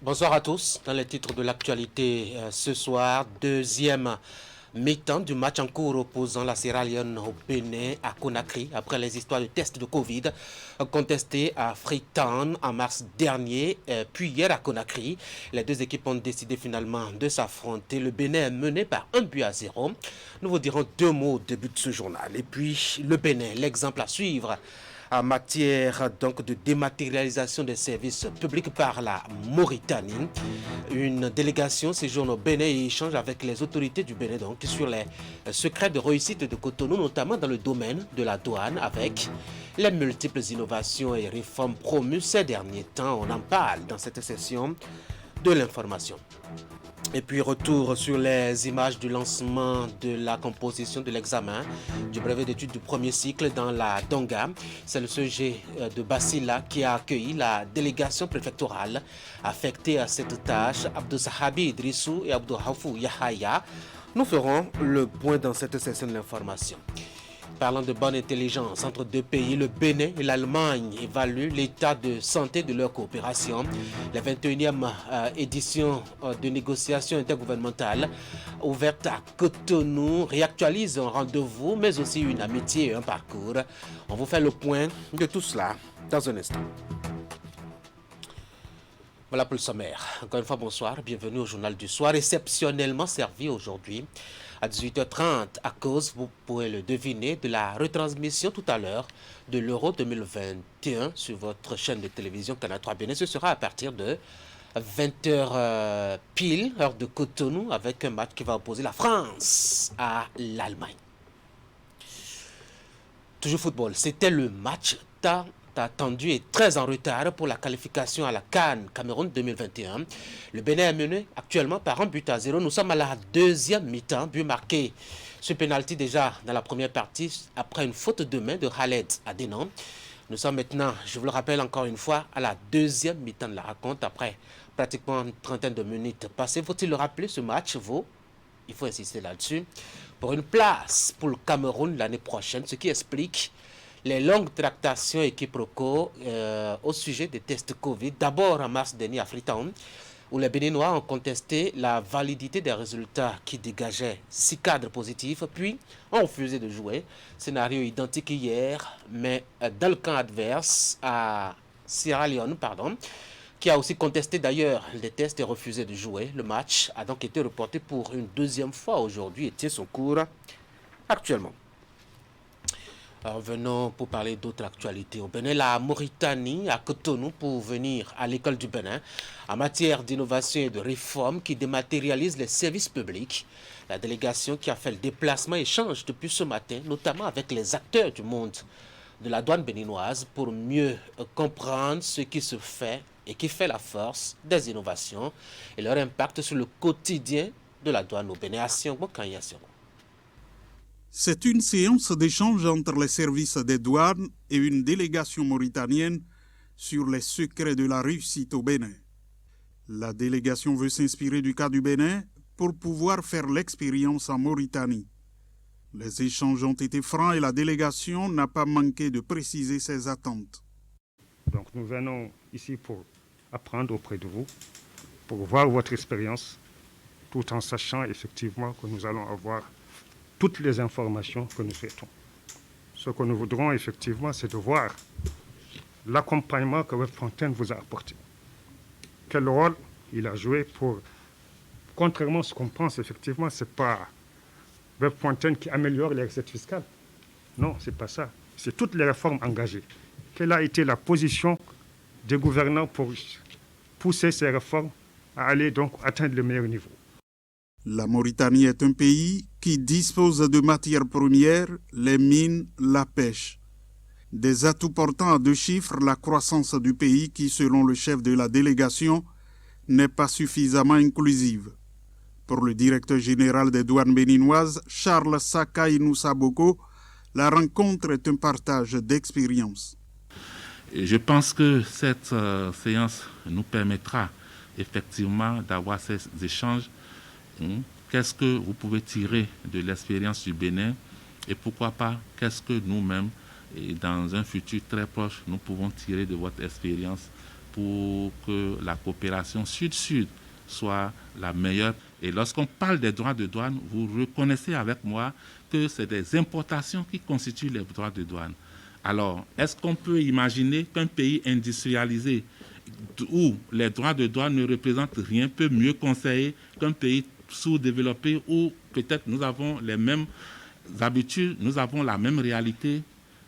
Bonsoir à tous. Dans les titres de l'actualité ce soir, deuxième mi-temps du match en cours opposant la Sierra Leone au Bénin à Conakry après les histoires de tests de Covid contestés à Freetown en mars dernier, puis hier à Conakry. Les deux équipes ont décidé finalement de s'affronter. Le Bénin est mené par 1-0. Nous vous dirons deux mots au début de ce journal. Et puis le Bénin, l'exemple à suivre en matière donc de dématérialisation des services publics par la Mauritanie. Une délégation séjourne au Bénin et échange avec les autorités du Bénin donc sur les secrets de réussite de Cotonou, notamment dans le domaine de la douane, avec les multiples innovations et réformes promues ces derniers temps. On en parle dans cette session de l'information. Et puis retour sur les images du lancement de la composition de l'examen du brevet d'études du premier cycle dans la Donga. C'est le CG de Basila qui a accueilli la délégation préfectorale affectée à cette tâche, Abdou Sahabi Idrissou et Abdou Hafou Yahaya. Nous ferons le point dans cette session de l'information. Parlant de bonne intelligence entre deux pays, le Bénin et l'Allemagne évaluent l'état de santé de leur coopération. La 21e édition de négociations intergouvernementales ouverte à Cotonou réactualise un rendez-vous, mais aussi une amitié et un parcours. On vous fait le point de tout cela dans un instant. Voilà pour le sommaire. Encore une fois, bonsoir. Bienvenue au journal du soir, exceptionnellement servi aujourd'hui à 18h30 à cause, vous pourrez le deviner, de la retransmission tout à l'heure de l'Euro 2021 sur votre chaîne de télévision Canal 3 Bénin. Ce sera à partir de 20h pile, heure de Cotonou, avec un match qui va opposer la France à l'Allemagne. Toujours football, c'était le match attendu et très en retard pour la qualification à la CAN Cameroun 2021. Le Bénin est mené actuellement par 1-0. Nous sommes à la deuxième mi-temps, but marqué ce penalty déjà dans la première partie après une faute de main de Khaled Adénan. Nous sommes maintenant, je vous le rappelle encore une fois, à la deuxième mi-temps de la rencontre après pratiquement une trentaine de minutes passées. Faut-il le rappeler, ce match vaut, il faut insister là-dessus, pour une place pour le Cameroun l'année prochaine, ce qui explique les longues tractations et quiproquos au sujet des tests Covid, d'abord en mars dernier à Freetown, où les Béninois ont contesté la validité des résultats qui dégageaient 6 cadres positifs, puis ont refusé de jouer. Scénario identique hier, mais dans le camp adverse, à Sierra Leone, qui a aussi contesté d'ailleurs les tests et refusé de jouer. Le match a donc été reporté pour une deuxième fois aujourd'hui et tient son cours actuellement. Alors venons pour parler d'autres actualités. Au Bénin, la Mauritanie à Cotonou pour venir à l'école du Bénin en matière d'innovation et de réforme qui dématérialise les services publics. La délégation qui a fait le déplacement échange depuis ce matin, notamment avec les acteurs du monde de la douane béninoise pour mieux comprendre ce qui se fait et qui fait la force des innovations et leur impact sur le quotidien de la douane au Bénin. C'est une séance d'échange entre les services des douanes et une délégation mauritanienne sur les secrets de la réussite au Bénin. La délégation veut s'inspirer du cas du Bénin pour pouvoir faire l'expérience en Mauritanie. Les échanges ont été francs et la délégation n'a pas manqué de préciser ses attentes. Donc nous venons ici pour apprendre auprès de vous, pour voir votre expérience, tout en sachant effectivement que nous allons avoir toutes les informations que nous souhaitons. Ce que nous voudrons effectivement, c'est de voir l'accompagnement que Webfontaine vous a apporté. Quel rôle il a joué pour, contrairement à ce qu'on pense, effectivement, ce n'est pas Webfontaine qui améliore les recettes fiscales. Non, ce n'est pas ça. C'est toutes les réformes engagées. Quelle a été la position des gouvernants pour pousser ces réformes à aller donc atteindre le meilleur niveau? La Mauritanie est un pays qui dispose de matières premières, les mines, la pêche. Des atouts portant à 2 chiffres la croissance du pays qui, selon le chef de la délégation, n'est pas suffisamment inclusive. Pour le directeur général des douanes béninoises, Charles Sakai Noussaboko, la rencontre est un partage d'expérience. Je pense que cette séance nous permettra effectivement d'avoir ces échanges. Qu'est-ce que vous pouvez tirer de l'expérience du Bénin et pourquoi pas, qu'est-ce que nous-mêmes, dans un futur très proche, nous pouvons tirer de votre expérience pour que la coopération sud-sud soit la meilleure. Et lorsqu'on parle des droits de douane, vous reconnaissez avec moi que c'est des importations qui constituent les droits de douane. Alors, est-ce qu'on peut imaginer qu'un pays industrialisé où les droits de douane ne représentent rien peut mieux conseiller qu'un pays sous-développé où peut-être nous avons les mêmes habitudes, nous avons la même réalité?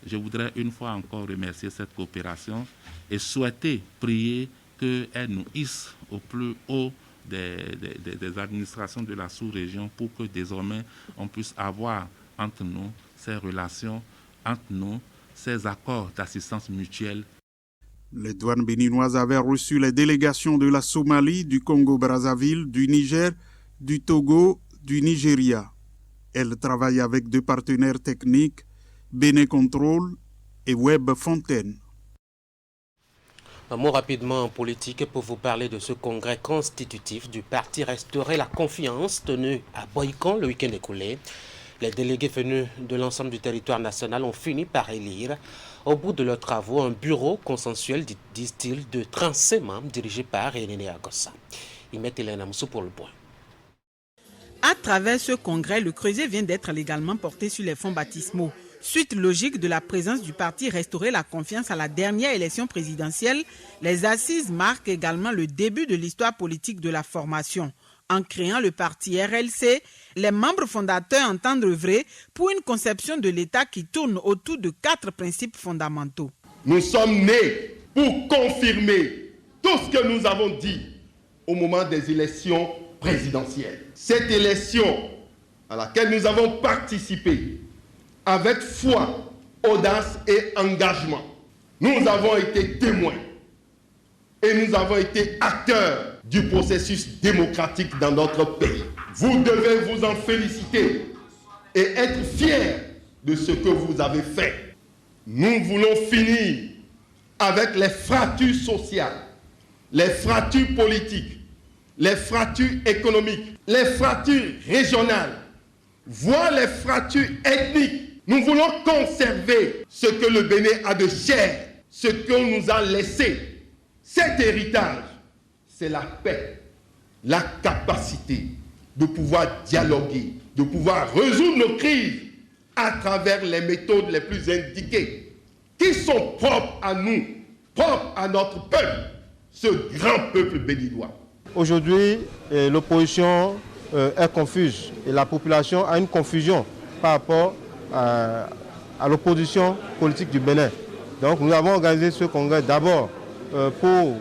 Je voudrais une fois encore remercier cette coopération et souhaiter, prier qu'elle nous hisse au plus haut des administrations de la sous-région pour que désormais on puisse avoir entre nous ces relations, entre nous ces accords d'assistance mutuelle. Les douanes béninoises avaient reçu les délégations de la Somalie, du Congo-Brazzaville, du Niger, du Togo, du Nigeria. Elles travaillent avec deux partenaires techniques, Bénin Control et Web Fontaine. Un mot rapidement en politique pour vous parler de ce congrès constitutif du parti Restaurer la confiance tenu à Boycon le week-end écoulé. Les délégués venus de l'ensemble du territoire national ont fini par élire, au bout de leurs travaux, un bureau consensuel, disent-ils, de 35 membres dirigé par René Agossa. Ils mettent Hélène Amsou pour le point. À travers ce congrès, le creuset vient d'être légalement porté sur les fonds baptismaux. Suite logique de la présence du parti Restaurer la confiance à la dernière élection présidentielle, les assises marquent également le début de l'histoire politique de la formation. En créant le parti RLC, les membres fondateurs entendent œuvrer pour une conception de l'État qui tourne autour de 4 principes fondamentaux. Nous sommes nés pour confirmer tout ce que nous avons dit au moment des élections présidentielles. Cette élection à laquelle nous avons participé avec foi, audace et engagement, nous avons été témoins et nous avons été acteurs du processus démocratique dans notre pays. Vous devez vous en féliciter et être fiers de ce que vous avez fait. Nous voulons finir avec les fractures sociales, les fractures politiques, les fractures économiques, les fractures régionales, voire les fractures ethniques. Nous voulons conserver ce que le Bénin a de cher, ce qu'on nous a laissé. Cet héritage, c'est la paix, la capacité de pouvoir dialoguer, de pouvoir résoudre nos crises à travers les méthodes les plus indiquées, qui sont propres à nous, propres à notre peuple, ce grand peuple béninois. Aujourd'hui, l'opposition est confuse et la population a une confusion par rapport à l'opposition politique du Bénin. Donc nous avons organisé ce congrès d'abord pour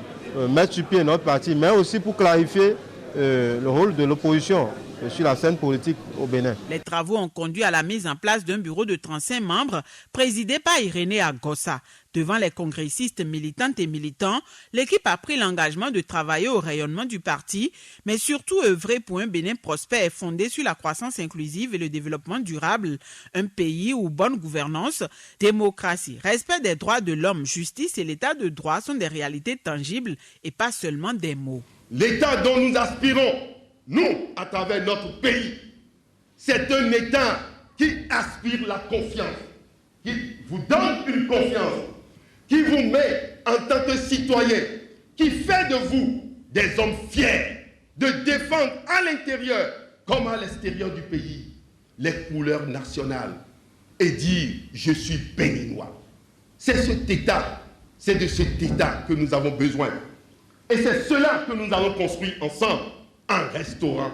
mettre sur pied notre parti, mais aussi pour clarifier le rôle de l'opposition sur la scène politique au Bénin. Les travaux ont conduit à la mise en place d'un bureau de 35 membres présidé par René Agossa. Devant les congressistes militantes et militants, l'équipe a pris l'engagement de travailler au rayonnement du parti, mais surtout œuvrer pour un Bénin prospère et fondé sur la croissance inclusive et le développement durable. Un pays où bonne gouvernance, démocratie, respect des droits de l'homme, justice et l'état de droit sont des réalités tangibles et pas seulement des mots. L'État dont nous aspirons, nous, à travers notre pays, c'est un État qui aspire la confiance, qui vous donne une confiance, qui vous met en tant que citoyen, qui fait de vous des hommes fiers, de défendre à l'intérieur comme à l'extérieur du pays les couleurs nationales et dire « je suis béninois ». C'est cet État, c'est de cet État que nous avons besoin. Et c'est cela que nous allons construire ensemble en restaurant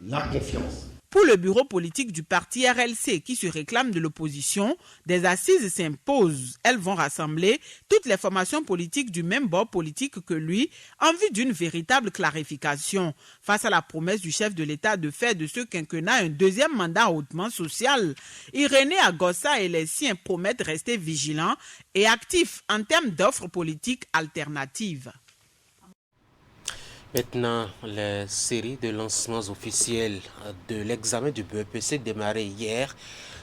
la confiance. Pour le bureau politique du parti RLC qui se réclame de l'opposition, des assises s'imposent. Elles vont rassembler toutes les formations politiques du même bord politique que lui en vue d'une véritable clarification. Face à la promesse du chef de l'État de faire de ce quinquennat un deuxième mandat hautement social, René Agossa et les siens promettent rester vigilants et actifs en termes d'offres politiques alternatives. Maintenant, les séries de lancements officiels de l'examen du BEPC démarré hier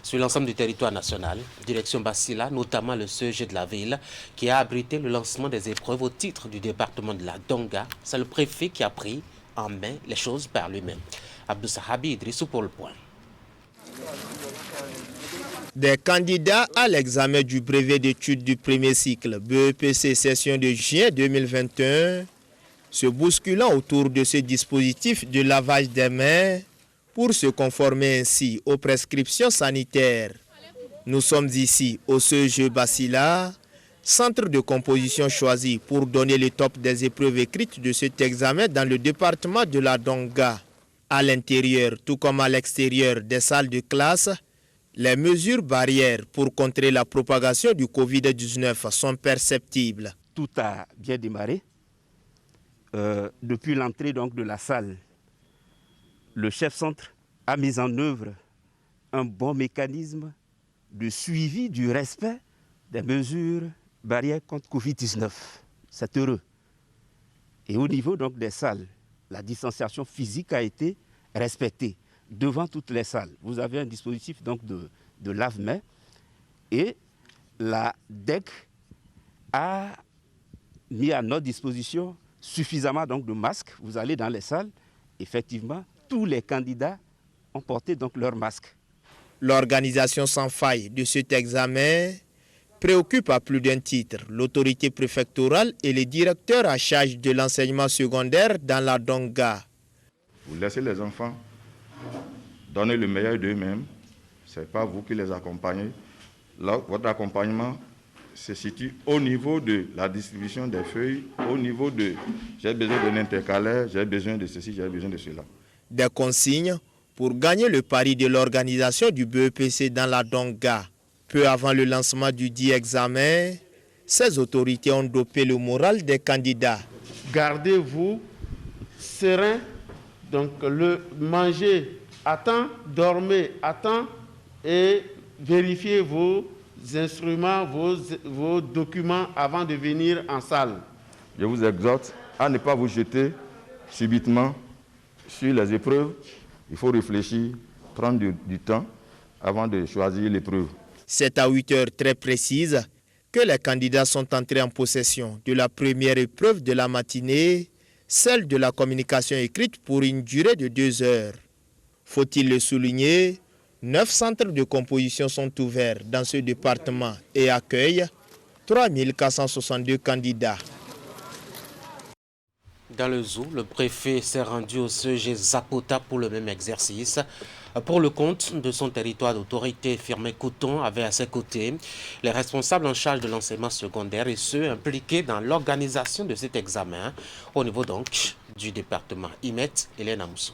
sur l'ensemble du territoire national. Direction Basila, notamment le CEG de la ville, qui a abrité le lancement des épreuves au titre du département de la Donga. C'est le préfet qui a pris en main les choses par lui-même. Abdou Sahabi Idrissou pour le point. Des candidats à l'examen du brevet d'études du premier cycle BEPC session de juin 2021 se bousculant autour de ce dispositif de lavage des mains pour se conformer ainsi aux prescriptions sanitaires. Nous sommes ici au CEG Basila, centre de composition choisi pour donner le top des épreuves écrites de cet examen dans le département de la Donga. À l'intérieur, tout comme à l'extérieur des salles de classe, les mesures barrières pour contrer la propagation du Covid-19 sont perceptibles. Tout a bien démarré. Depuis l'entrée donc de la salle, le chef-centre a mis en œuvre un bon mécanisme de suivi du respect des mesures barrières contre Covid-19. C'est heureux. Et au niveau donc des salles, la distanciation physique a été respectée devant toutes les salles. Vous avez un dispositif donc de lave-mains et la DEC a mis à notre disposition suffisamment donc de masques. Vous allez dans les salles, effectivement, tous les candidats ont porté donc leur masque. L'organisation sans faille de cet examen préoccupe à plus d'un titre l'autorité préfectorale et les directeurs à charge de l'enseignement secondaire dans la Donga. Vous laissez les enfants donner le meilleur d'eux-mêmes, ce n'est pas vous qui les accompagnez. Là, votre accompagnement se situe au niveau de la distribution des feuilles, au niveau de j'ai besoin d'un intercalaire, j'ai besoin de ceci, j'ai besoin de cela. Des consignes pour gagner le pari de l'organisation du BEPC dans la Donga. Peu avant le lancement du dit examen, ces autorités ont dopé le moral des candidats. Gardez-vous serein, donc mangez à temps, dormez à temps et vérifiez vos instruments, vos documents avant de venir en salle. Je vous exhorte à ne pas vous jeter subitement sur les épreuves. Il faut réfléchir, prendre du temps avant de choisir l'épreuve. C'est à 8 heures très précises que les candidats sont entrés en possession de la première épreuve de la matinée, celle de la communication écrite pour une durée de 2 heures. Faut-il le souligner, 9 centres de composition sont ouverts dans ce département et accueillent 3462 candidats. Dans le zoo, le préfet s'est rendu au CEG Zapota pour le même exercice. Pour le compte de son territoire d'autorité, Firmin Couton avait à ses côtés les responsables en charge de l'enseignement secondaire et ceux impliqués dans l'organisation de cet examen au niveau donc du département. Imet Hélène Amoussou.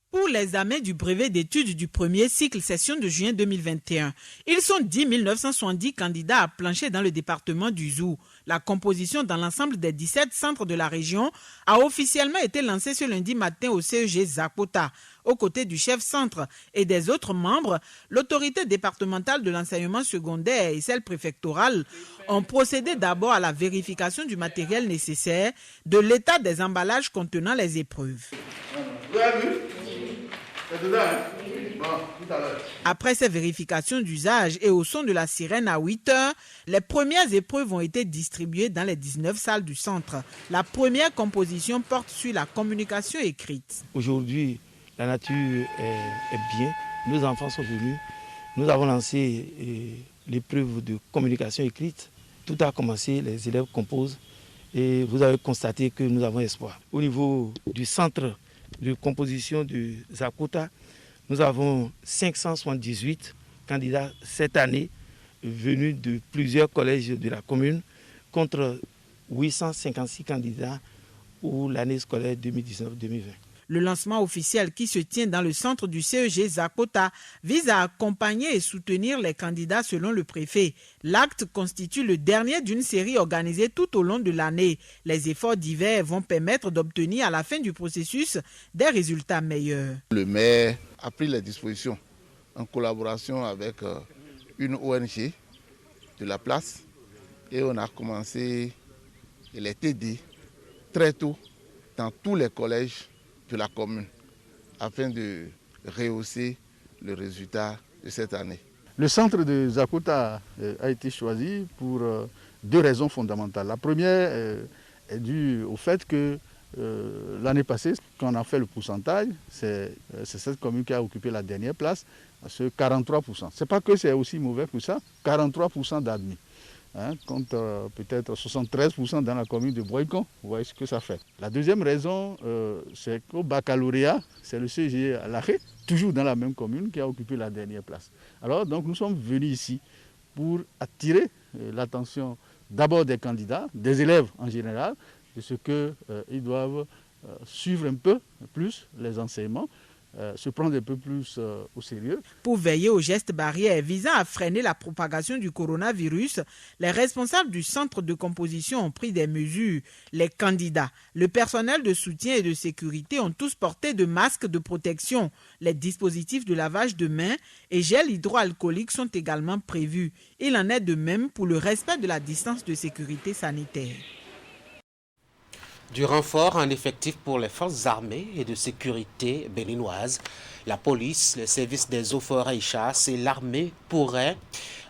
Pour l'examen du brevet d'études du premier cycle session de juin 2021, ils sont 10 970 candidats à plancher dans le département du Zou. La composition dans l'ensemble des 17 centres de la région a officiellement été lancée ce lundi matin au CEG Zapota. Aux côtés du chef centre et des autres membres, l'autorité départementale de l'enseignement secondaire et celle préfectorale ont procédé d'abord à la vérification du matériel nécessaire, de l'état des emballages contenant les épreuves. Après ces vérifications d'usage et au son de la sirène à 8 heures, les premières épreuves ont été distribuées dans les 19 salles du centre. La première composition porte sur la communication écrite. Aujourd'hui, la nature est bien. Nos enfants sont venus. Nous avons lancé l'épreuve de communication écrite. Tout a commencé, les élèves composent et vous avez constaté que nous avons espoir. Au niveau du centre de composition de Zapota, nous avons 578 candidats cette année venus de plusieurs collèges de la commune contre 856 candidats pour l'année scolaire 2019-2020. Le lancement officiel qui se tient dans le centre du CEG Zapota vise à accompagner et soutenir les candidats selon le préfet. L'acte constitue le dernier d'une série organisée tout au long de l'année. Les efforts divers vont permettre d'obtenir à la fin du processus des résultats meilleurs. Le maire a pris les dispositions en collaboration avec une ONG de la place et on a commencé les TD très tôt dans tous les collèges de la commune afin de rehausser le résultat de cette année. Le centre de Zapota a été choisi pour 2 raisons fondamentales. La première est due au fait que l'année passée, quand on a fait le pourcentage, c'est cette commune qui a occupé la dernière place, ce 43%. Ce n'est pas que c'est aussi mauvais que ça, 43% d'admis. Contre peut-être 73% dans la commune de Boycon. Vous voyez ce que ça fait. La deuxième raison, c'est qu'au baccalauréat, c'est le CGE à Laché, toujours dans la même commune, qui a occupé la dernière place. Alors, donc, nous sommes venus ici pour attirer l'attention d'abord des candidats, des élèves en général, de ce qu'ils doivent suivre un peu plus les enseignements, se prendre un peu plus au sérieux. Pour veiller aux gestes barrières visant à freiner la propagation du coronavirus, les responsables du centre de composition ont pris des mesures. Les candidats, le personnel de soutien et de sécurité ont tous porté de masques de protection. Les dispositifs de lavage de mains et gel hydroalcoolique sont également prévus. Il en est de même pour le respect de la distance de sécurité sanitaire. Du renfort en effectif pour les forces armées et de sécurité béninoises. La police, les services des eaux, forêts et chasses et l'armée pourraient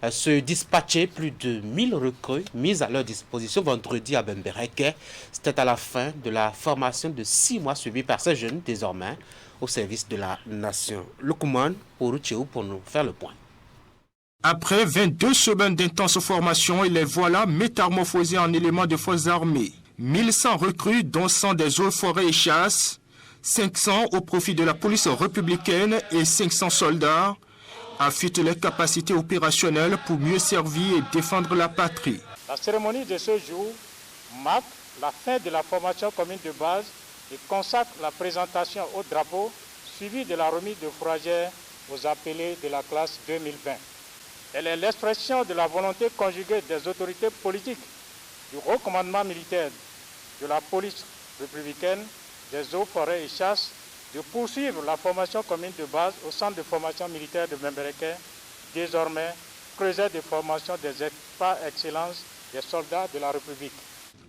se dispatcher plus de 1000 recrues mises à leur disposition vendredi à Bembereke. C'était à la fin de la formation de 6 mois suivie par ces jeunes désormais au service de la nation. Lukuman Orucheou pour nous faire le point. Après 22 semaines d'intense formation, les voilà métamorphosés en éléments de forces armées. 1100 recrues, dont 100 des eaux, forêts et chasses, 500 au profit de la police républicaine et 500 soldats affûtent les capacités opérationnelles pour mieux servir et défendre la patrie. La cérémonie de ce jour marque la fin de la formation commune de base et consacre la présentation au drapeau suivie de la remise de fourragères aux appelés de la classe 2020. Elle est l'expression de la volonté conjuguée des autorités politiques, du haut commandement militaire, de la police républicaine, des eaux, forêts et chasses, de poursuivre la formation commune de base au centre de formation militaire de Bembereke, désormais creuset de formation des par excellence des soldats de la République.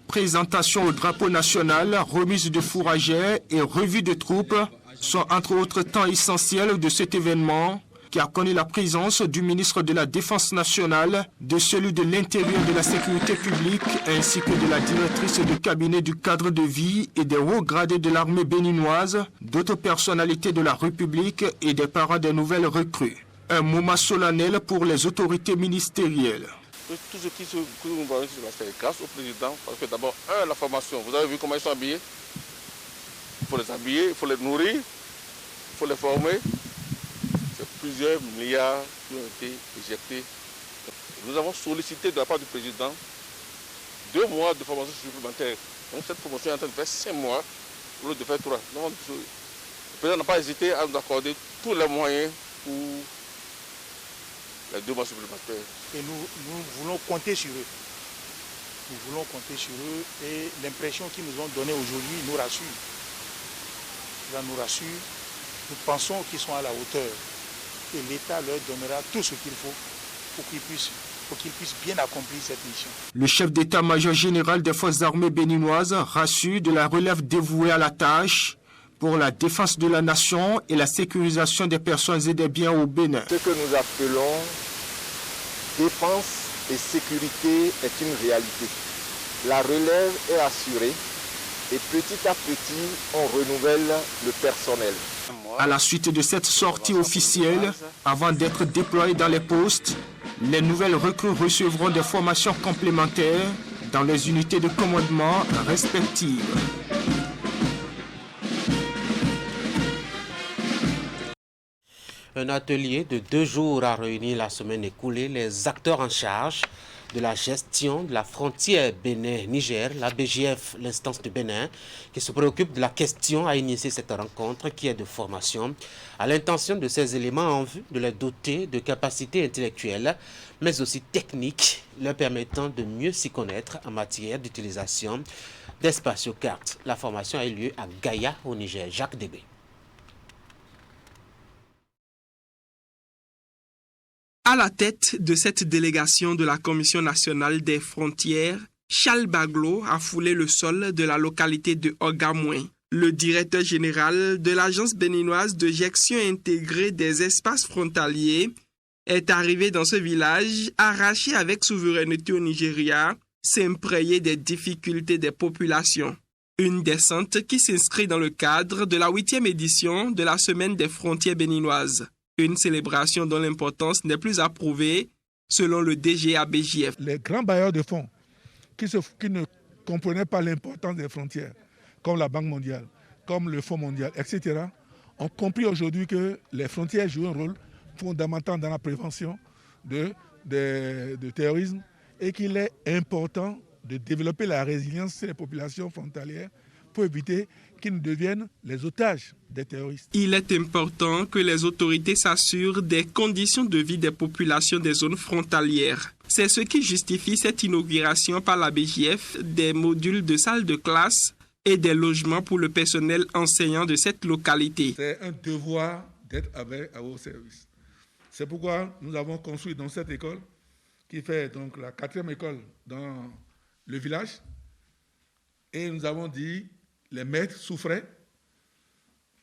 Présentation au drapeau national, remise de fourragères et revue de troupes sont entre autres temps essentiels de cet événement qui a connu la présence du ministre de la Défense nationale, de celui de l'Intérieur et de la Sécurité publique, ainsi que de la directrice de cabinet du cadre de vie et des hauts gradés de l'armée béninoise, d'autres personnalités de la République et des parents des nouvelles recrues. Un moment solennel pour les autorités ministérielles. Tout ce que nous voyons, c'est grâce au président, parce que d'abord, la formation, vous avez vu comment ils sont habillés. Il faut les habiller, il faut les nourrir, il faut les former. Plusieurs milliards qui ont été éjectés. Nous avons sollicité de la part du président 2 mois de formation supplémentaire. Donc cette promotion est en train de faire 5 mois au lieu de faire 3. Donc, le président n'a pas hésité à nous accorder tous les moyens pour les 2 mois supplémentaires. Et nous voulons compter sur eux. Nous voulons compter sur eux et l'impression qu'ils nous ont donnée aujourd'hui nous rassure. Cela nous rassure. Nous pensons qu'ils sont à la hauteur. Et l'État leur donnera tout ce qu'il faut pour qu'ils puissent bien accomplir cette mission. Le chef d'état-major général des forces armées béninoises rassure de la relève dévouée à la tâche pour la défense de la nation et la sécurisation des personnes et des biens au Bénin. Ce que nous appelons défense et sécurité est une réalité. La relève est assurée et petit à petit, on renouvelle le personnel. À la suite de cette sortie officielle, avant d'être déployés dans les postes, les nouvelles recrues recevront des formations complémentaires dans les unités de commandement respectives. Un atelier de 2 jours a réuni la semaine écoulée les acteurs en charge de la gestion de la frontière Bénin-Niger, la BGF, l'instance de Bénin, qui se préoccupe de la question, a initié cette rencontre qui est de formation à l'intention de ces éléments en vue de les doter de capacités intellectuelles, mais aussi techniques, leur permettant de mieux s'y connaître en matière d'utilisation des spatiocartes. La formation a eu lieu à Gaïa, au Niger. Jacques Débé. À la tête de cette délégation de la Commission nationale des frontières, Charles Baglo a foulé le sol de la localité de Ogamouin. Le directeur général de l'Agence béninoise de gestion intégrée des espaces frontaliers est arrivé dans ce village arraché avec souveraineté au Nigeria, s'imprégner des difficultés des populations. Une descente qui s'inscrit dans le cadre de la 8e édition de la Semaine des frontières béninoises. Une célébration dont l'importance n'est plus à prouver, selon le DGABJF. Les grands bailleurs de fonds qui ne comprenaient pas l'importance des frontières, comme la Banque mondiale, comme le Fonds mondial, etc., ont compris aujourd'hui que les frontières jouent un rôle fondamental dans la prévention de terrorisme et qu'il est important de développer la résilience des populations frontalières pour éviter qu'ils ne deviennent les otages des terroristes. Il est important que les autorités s'assurent des conditions de vie des populations des zones frontalières. C'est ce qui justifie cette inauguration par la BJF des modules de salles de classe et des logements pour le personnel enseignant de cette localité. C'est un devoir d'être à vos services. C'est pourquoi nous avons construit dans cette école, qui fait donc la 4e école dans le village, et nous avons dit, les maîtres souffraient,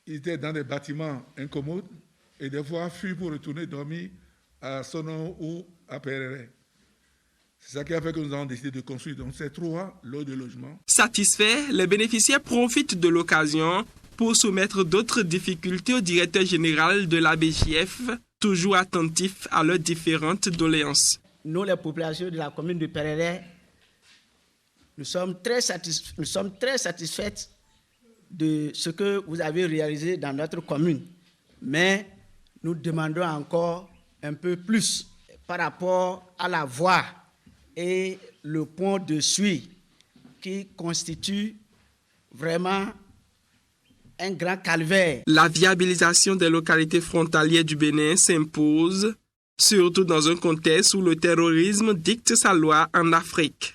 ils étaient dans des bâtiments incommodes, et des fois fuient pour retourner dormir à Sonon ou à Perere. C'est ça qui a fait que nous avons décidé de construire donc ces 3 lots de logements. Satisfaits, les bénéficiaires profitent de l'occasion pour soumettre d'autres difficultés au directeur général de la BJF, toujours attentif à leurs différentes doléances. Nous, les populations de la commune de Perere, nous sommes très satisfaits de ce que vous avez réalisé dans notre commune. Mais nous demandons encore un peu plus par rapport à la voie et le pont de Suy qui constitue vraiment un grand calvaire. La viabilisation des localités frontalières du Bénin s'impose, surtout dans un contexte où le terrorisme dicte sa loi en Afrique.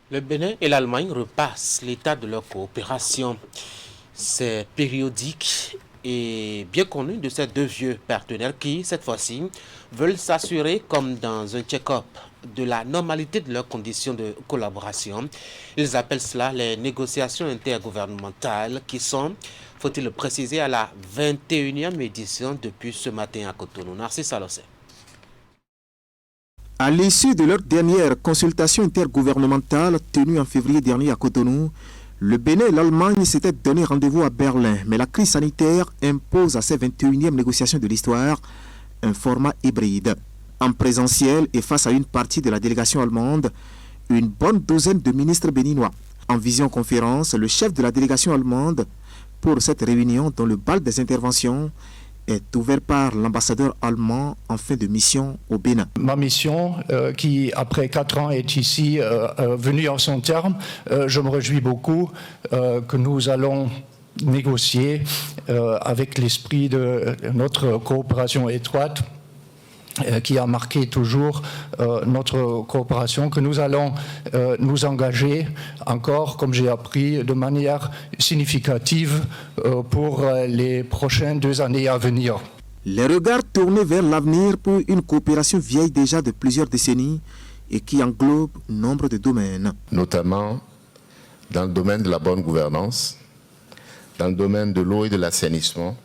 Le Bénin et l'Allemagne repassent l'état de leur coopération. C'est périodique et bien connu de ces 2 vieux partenaires qui, cette fois-ci, veulent s'assurer, comme dans un check-up, de la normalité de leurs conditions de collaboration. Ils appellent cela les négociations intergouvernementales qui sont, faut-il le préciser, à la 21e édition depuis ce matin à Cotonou. Narcisse Alossé. À l'issue de leur dernière consultation intergouvernementale tenue en février dernier à Cotonou, le Bénin et l'Allemagne s'étaient donné rendez-vous à Berlin, mais la crise sanitaire impose à ces 21e négociations de l'histoire un format hybride. En présentiel et face à une partie de la délégation allemande, une bonne douzaine de ministres béninois. En visioconférence, le chef de la délégation allemande pour cette réunion dont le bal des interventions est ouvert par l'ambassadeur allemand en fin de mission au Bénin. Ma mission, qui après 4 ans est ici venue à son terme, je me réjouis beaucoup que nous allons négocier avec l'esprit de notre coopération étroite qui a marqué toujours notre coopération, que nous allons nous engager encore, comme j'ai appris, de manière significative pour les prochaines 2 années à venir. Les regards tournés vers l'avenir pour une coopération vieille déjà de plusieurs décennies et qui englobe nombre de domaines. Notamment dans le domaine de la bonne gouvernance, dans le domaine de l'eau et de l'assainissement,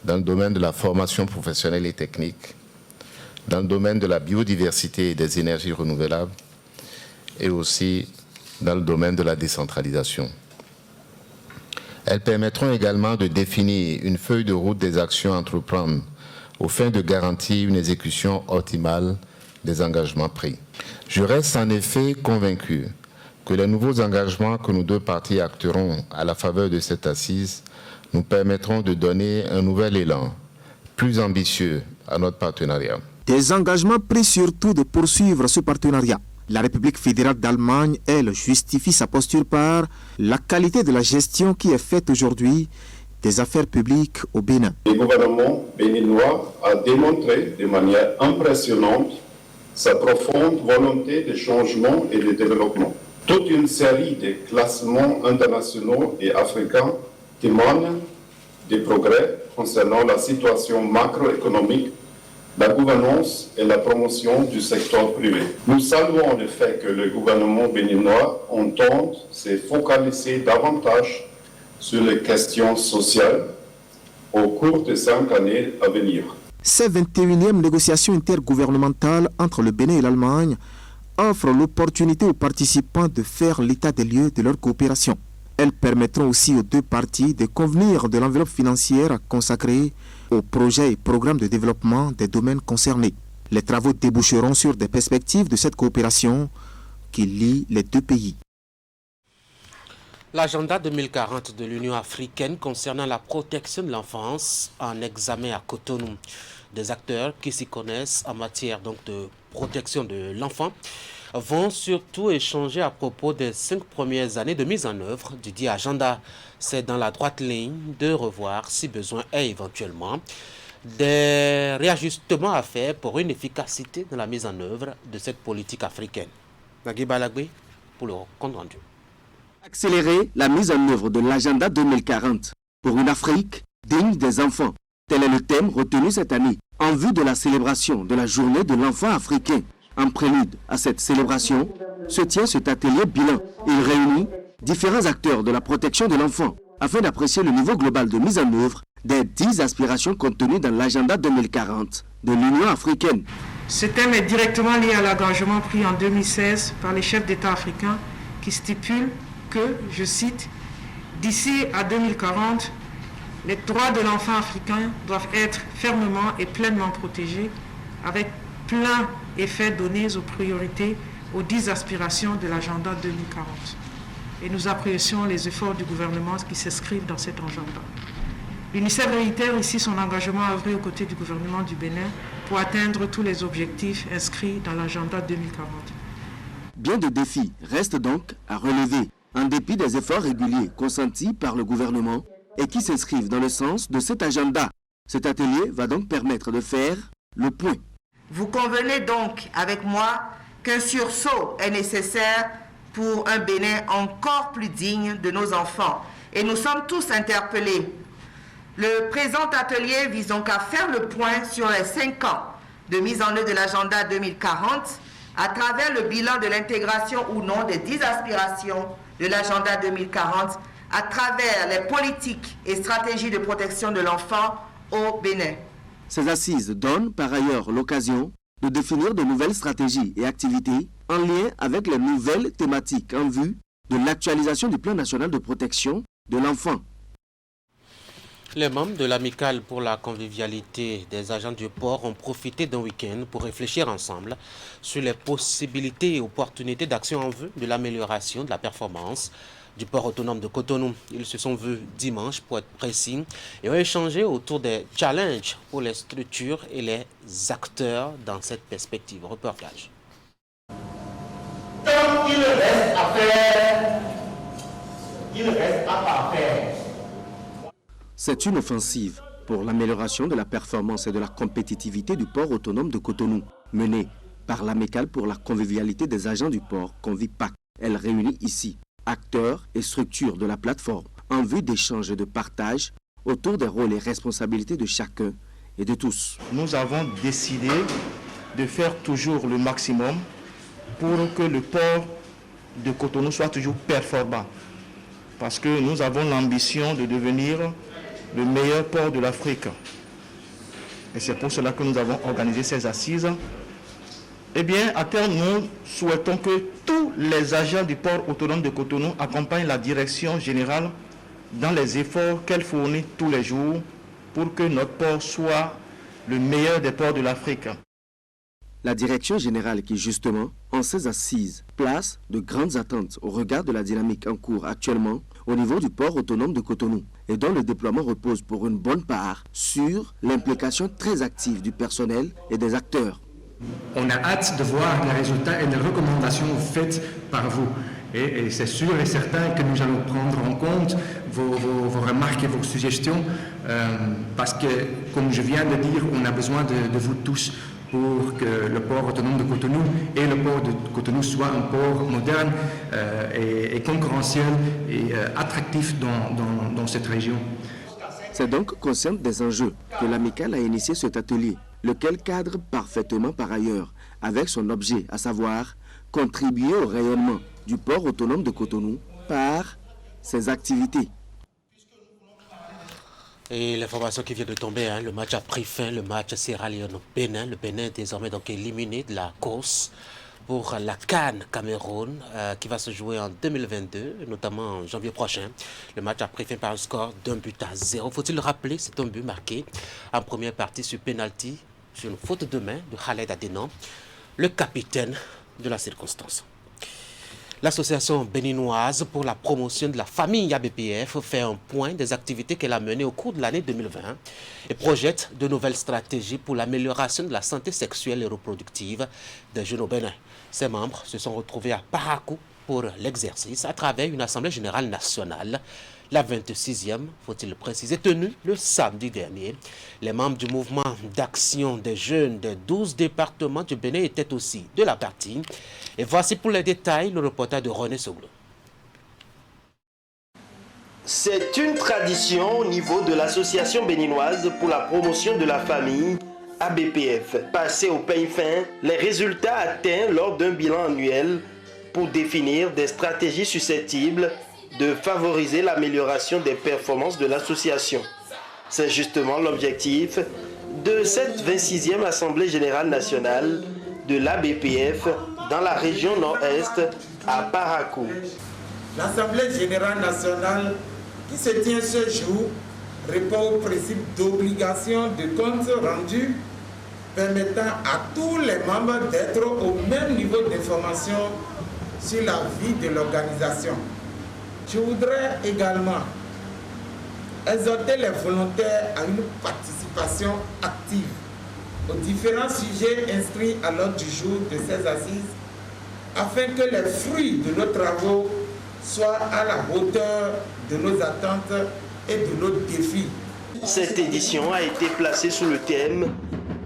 dans le domaine de la formation professionnelle et technique, dans le domaine de la biodiversité et des énergies renouvelables, et aussi dans le domaine de la décentralisation. Elles permettront également de définir une feuille de route des actions à entreprendre aux fins de garantir une exécution optimale des engagements pris. Je reste en effet convaincu que les nouveaux engagements que nos 2 parties acteront à la faveur de cette assise nous permettront de donner un nouvel élan, plus ambitieux à notre partenariat. Des engagements pris surtout de poursuivre ce partenariat. La République fédérale d'Allemagne, elle, justifie sa posture par la qualité de la gestion qui est faite aujourd'hui des affaires publiques au Bénin. Le gouvernement béninois a démontré de manière impressionnante sa profonde volonté de changement et de développement. Toute une série de classements internationaux et africains témoignent des progrès concernant la situation macroéconomique, la gouvernance et la promotion du secteur privé. Nous saluons le fait que le gouvernement béninois entende se focaliser davantage sur les questions sociales au cours des 5 années à venir. Ces 21e négociations intergouvernementales entre le Bénin et l'Allemagne offrent l'opportunité aux participants de faire l'état des lieux de leur coopération. Elles permettront aussi aux deux parties de convenir de l'enveloppe financière consacrée aux projets et programmes de développement des domaines concernés. Les travaux déboucheront sur des perspectives de cette coopération qui lie les deux pays. L'agenda 2040 de l'Union africaine concernant la protection de l'enfance en examen à Cotonou. Des acteurs qui s'y connaissent en matière de protection de l'enfant vont surtout échanger à propos des 5 premières années de mise en œuvre du dit agenda. C'est dans la droite ligne de revoir, si besoin est éventuellement, des réajustements à faire pour une efficacité dans la mise en œuvre de cette politique africaine. Nagui Balagbe pour le compte rendu. Accélérer la mise en œuvre de l'agenda 2040 pour une Afrique digne des enfants. Tel est le thème retenu cette année en vue de la célébration de la journée de l'enfant africain. En prélude à cette célébration se tient cet atelier bilan. Il réunit différents acteurs de la protection de l'enfant afin d'apprécier le niveau global de mise en œuvre des 10 aspirations contenues dans l'agenda 2040 de l'Union africaine. Ce thème est directement lié à l'engagement pris en 2016 par les chefs d'État africains qui stipule que, je cite, « D'ici à 2040, les droits de l'enfant africain doivent être fermement et pleinement protégés avec plein effet donné aux priorités, aux 10 aspirations de l'agenda 2040. » Et nous apprécions les efforts du gouvernement qui s'inscrivent dans cet agenda. L'UNICEF réitère ici son engagement à œuvrer aux côtés du gouvernement du Bénin pour atteindre tous les objectifs inscrits dans l'agenda 2040. Bien de défis restent donc à relever, en dépit des efforts réguliers consentis par le gouvernement et qui s'inscrivent dans le sens de cet agenda. Cet atelier va donc permettre de faire le point. Vous convenez donc avec moi qu'un sursaut est nécessaire pour un Bénin encore plus digne de nos enfants. Et nous sommes tous interpellés. Le présent atelier vise donc à faire le point sur les 5 ans de mise en œuvre de l'agenda 2040 à travers le bilan de l'intégration ou non des 10 aspirations de l'agenda 2040 à travers les politiques et stratégies de protection de l'enfant au Bénin. Ces assises donnent par ailleurs l'occasion de définir de nouvelles stratégies et activités en lien avec les nouvelles thématiques en vue de l'actualisation du plan national de protection de l'enfant. Les membres de l'amicale pour la convivialité des agents du port ont profité d'un week-end pour réfléchir ensemble sur les possibilités et opportunités d'action en vue de l'amélioration de la performance du port autonome de Cotonou. Ils se sont vus dimanche, pour être précis, et ont échangé autour des challenges pour les structures et les acteurs dans cette perspective. Reportage. Tant qu'il reste à faire, il reste à parfaire. C'est une offensive pour l'amélioration de la performance et de la compétitivité du port autonome de Cotonou, menée par l'amicale pour la convivialité des agents du port, Convipac. Elle réunit ici acteurs et structures de la plateforme en vue d'échanges et de partage autour des rôles et responsabilités de chacun et de tous. Nous avons décidé de faire toujours le maximum pour que le port de Cotonou soit toujours performant. Parce que nous avons l'ambition de devenir le meilleur port de l'Afrique. Et c'est pour cela que nous avons organisé ces assises. Eh bien, à terme, nous souhaitons que tous les agents du port autonome de Cotonou accompagnent la direction générale dans les efforts qu'elle fournit tous les jours pour que notre port soit le meilleur des ports de l'Afrique. La direction générale qui, justement, en ces assises, place de grandes attentes au regard de la dynamique en cours actuellement au niveau du port autonome de Cotonou et dont le déploiement repose pour une bonne part sur l'implication très active du personnel et des acteurs. On a hâte de voir les résultats et les recommandations faites par vous. Et c'est sûr et certain que nous allons prendre en compte vos remarques et vos suggestions parce que, comme je viens de dire, on a besoin de vous tous pour que le port autonome de Cotonou et le port de Cotonou soient un port moderne et concurrentiel et attractif dans cette région. C'est donc consciente des enjeux que l'amicale a initié cet atelier, lequel cadre parfaitement par ailleurs avec son objet, à savoir contribuer au rayonnement du port autonome de Cotonou par ses activités. Et l'information qui vient de tomber, le match a pris fin, le match Sierra Leone-Bénin. Le Bénin est désormais donc éliminé de la course pour la CAN Cameroun qui va se jouer en 2022, notamment en janvier prochain. Le match a pris fin par un score d'1-0. Faut-il le rappeler, c'est un but marqué en première partie sur penalty, sur une faute de main de Khaled Adenan, le capitaine de la circonstance. L'association béninoise pour la promotion de la famille ABPF fait un point des activités qu'elle a menées au cours de l'année 2020 et projette de nouvelles stratégies pour l'amélioration de la santé sexuelle et reproductive des jeunes au Bénin. Ses membres se sont retrouvés à Parakou pour l'exercice à travers une assemblée générale nationale. La 26e, faut-il le préciser, tenue le samedi dernier. Les membres du mouvement d'action des jeunes des 12 départements du Bénin étaient aussi de la partie. Et voici pour les détails le reportage de René Soglo. C'est une tradition au niveau de l'association béninoise pour la promotion de la famille, ABPF. Passé au peigne fin, les résultats atteints lors d'un bilan annuel pour définir des stratégies susceptibles de favoriser l'amélioration des performances de l'association. C'est justement l'objectif de cette 26e Assemblée Générale Nationale de l'ABPF dans la région nord-est à Parakou. L'Assemblée Générale Nationale qui se tient ce jour répond au principe d'obligation de compte rendu permettant à tous les membres d'être au même niveau d'information sur la vie de l'organisation. Je voudrais également exhorter les volontaires à une participation active aux différents sujets inscrits à l'ordre du jour de ces assises afin que les fruits de nos travaux soient à la hauteur de nos attentes et de nos défis. Cette édition a été placée sous le thème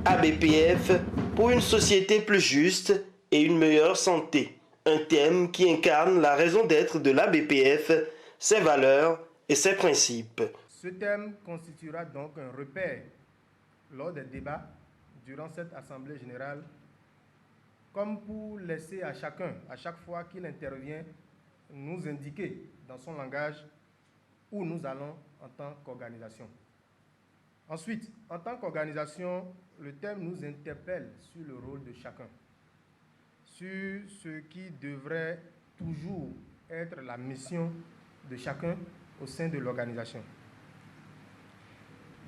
ABPF pour une société plus juste et une meilleure santé. Un thème qui incarne la raison d'être de l'ABPF, ses valeurs et ses principes. Ce thème constituera donc un repère lors des débats durant cette Assemblée générale, comme pour laisser à chacun, à chaque fois qu'il intervient, nous indiquer dans son langage où nous allons en tant qu'organisation. Ensuite, en tant qu'organisation, le thème nous interpelle sur le rôle de chacun, sur ce qui devrait toujours être la mission de chacun au sein de l'organisation.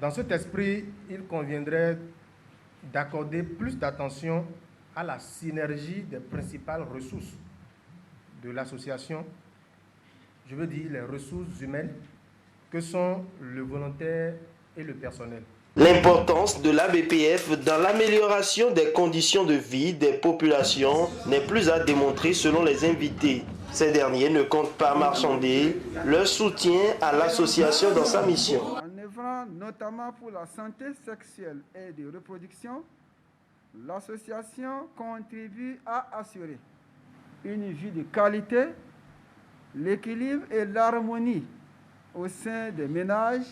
Dans cet esprit, il conviendrait d'accorder plus d'attention à la synergie des principales ressources de l'association, je veux dire les ressources humaines, que sont le volontaire et le personnel. L'importance de l'ABPF dans l'amélioration des conditions de vie des populations n'est plus à démontrer selon les invités. Ces derniers ne comptent pas marchander leur soutien à l'association dans sa mission. En œuvrant notamment pour la santé sexuelle et de reproduction, l'association contribue à assurer une vie de qualité, l'équilibre et l'harmonie au sein des ménages,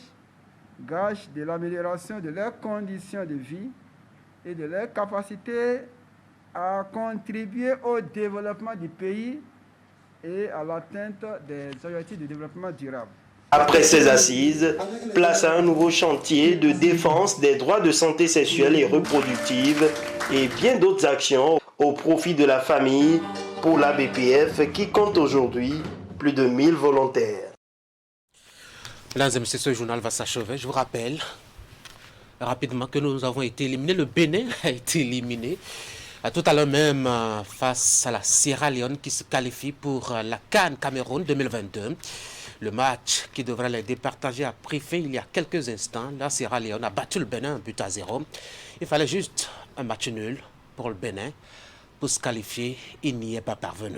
gage de l'amélioration de leurs conditions de vie et de leur capacité à contribuer au développement du pays et à l'atteinte des objectifs de développement durable. Après ces assises, place à un nouveau chantier de défense des droits de santé sexuelle et reproductive et bien d'autres actions au profit de la famille pour l'ABPF qui compte aujourd'hui plus de 1000 volontaires. Mesdames et messieurs, ce journal va s'achever. Je vous rappelle rapidement que nous avons été éliminés. Le Bénin a été éliminé. Tout à l'heure même face à la Sierra Leone qui se qualifie pour la CAN Cameroun 2022. Le match qui devrait les départager a pris fin il y a quelques instants. La Sierra Leone a battu le Bénin 1-0. Il fallait juste un match nul pour le Bénin pour se qualifier. Il n'y est pas parvenu.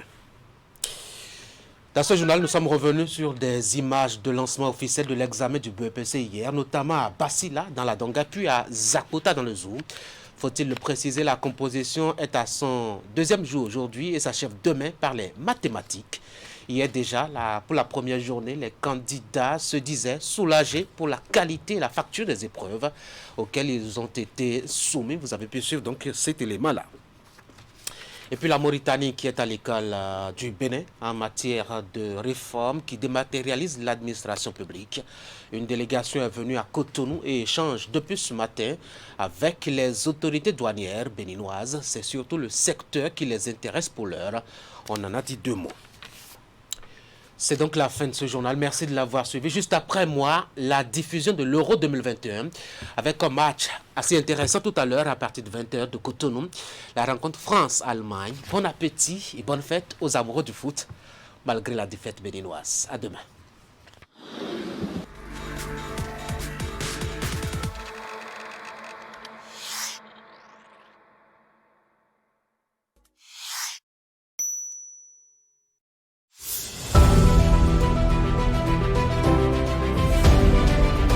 Dans ce journal, nous sommes revenus sur des images de lancement officiel de l'examen du BEPC hier, notamment à Basila dans la Donga, puis à Zakota dans le Zou. Faut-il le préciser, la composition est à son deuxième jour aujourd'hui et s'achève demain par les mathématiques. Hier déjà, pour la première journée, les candidats se disaient soulagés pour la qualité et la facture des épreuves auxquelles ils ont été soumis. Vous avez pu suivre donc cet élément-là. Et puis la Mauritanie qui est à l'école du Bénin en matière de réforme qui dématérialise l'administration publique. Une délégation est venue à Cotonou et échange depuis ce matin avec les autorités douanières béninoises. C'est surtout le secteur qui les intéresse pour l'heure. On en a dit 2 mots. C'est donc la fin de ce journal. Merci de l'avoir suivi. Juste après moi, la diffusion de l'Euro 2021 avec un match assez intéressant tout à l'heure à partir de 20h de Cotonou. La rencontre France-Allemagne. Bon appétit et bonne fête aux amoureux du foot malgré la défaite béninoise. À demain.